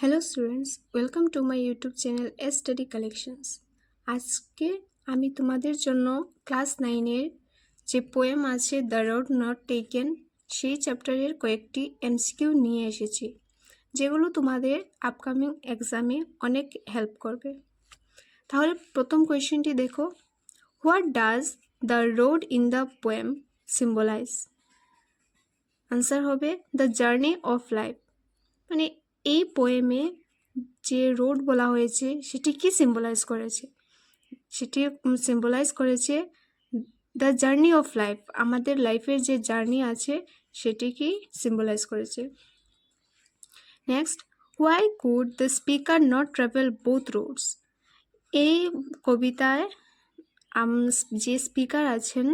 Hello students, welcome to my YouTube channel S study collections. আজকে আমি তোমাদের জন্য ক্লাস 9-এর যে পোয়েম আছে দ্য রোড নট টেকেন, সেই চ্যাপ্টারের কয়েকটি এমসিকিউ নিয়ে এসেছি, যেগুলো তোমাদের আপকামিং এক্সামে অনেক হেল্প করবে। তাহলে প্রথম কোয়েশ্চেনটি দেখো, what does the road in the poem symbolise? Answer হবে দ্য জার্নি অফ লাইফ। মানে এই পোয়েমে যে রোড বলা হয়েছে সেটি কি সিম্বলাইজ করেছে? সেটি সিম্বলাইজ করেছে দ্য জার্নি অফ লাইফ, আমাদের লাইফের যে জার্নি আছে সেটিকেই সিম্বলাইজ করেছে। Next, why could the speaker not travel both roads? এই কবিতায় যে স্পিকার আছেন,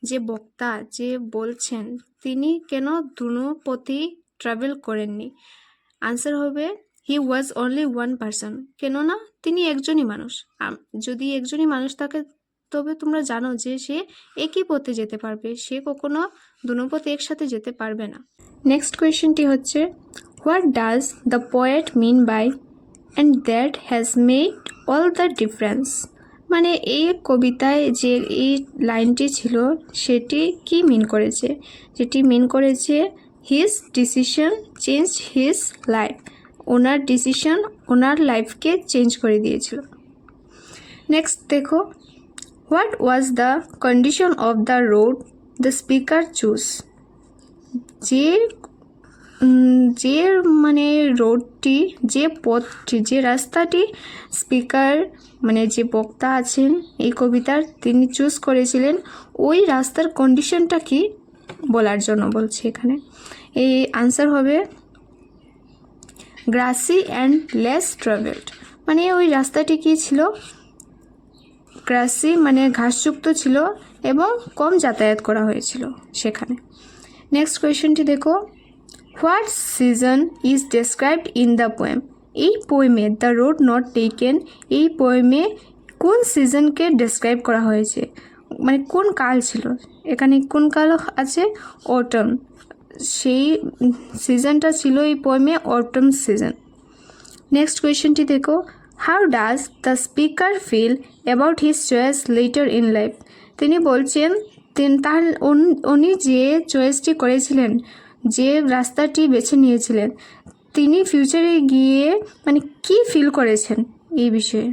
যে বক্তা, যে বলছেন, তিনি কেন দুনো পথেই ট্রাভেল করেননি? আনসার হবে হি ওয়াজ অনলি ওয়ান পারসন। কেননা তিনি একজনই মানুষ। যদি একজনই মানুষ থাকে তবে তোমরা জানো যে সে একই পথে যেতে পারবে, সে কখনো দুনো পথে একসাথে যেতে পারবে না। নেক্সট কোয়েশ্চেনটি হচ্ছে, what does the poet mean by and that has made all the difference? মানে এই কবিতায় যে এই লাইনটি ছিল সেটি কি মিন করেছে? যেটি মিন করেছে his decision change his life. ওনার ডিসিশন ওনার লাইফকে চেঞ্জ করে দিয়েছিল। নেক্সট দেখো, what was the condition of the road the speaker choose? যে মানে রোডটি, যে পথটি, যে রাস্তাটি স্পিকার মানে যে বক্তা আছেন এই কবিতার, তিনি চুজ করেছিলেন, ওই রাস্তার কন্ডিশনটা কি বলার জন্য বলছে এখানে। এই আনসার হবে গ্রাসি অ্যান্ড লেস ট্রাভেলড। মানে ওই রাস্তাটি কি ছিল? গ্রাসি মানে ঘাসযুক্ত ছিল এবং কম যাতায়াত করা হয়েছিল সেখানে। নেক্সট কোয়েশ্চেনটি দেখো, what season is described in the poem? এই পোয়েমে দ্য রোড নট টেকেন, এই পোয়েমে কোন সিজনকে ডেসক্রাইব করা হয়েছে? মানে কোন কাল ছিল এখানে? কোন কাল আছে? অটম। সেই সিজনটা ছিল এই পোয়েমে অটম সিজন। নেক্সট কোয়েশ্চেনটি দেখো, how does the speaker feel about his choice later in life? তিনি বলছেন উনি যে চয়েসটি করেছিলেন, যে রাস্তাটি বেছে নিয়েছিলেন, তিনি ফিউচারে গিয়ে মানে কি ফিল করেছেন এই বিষয়ে।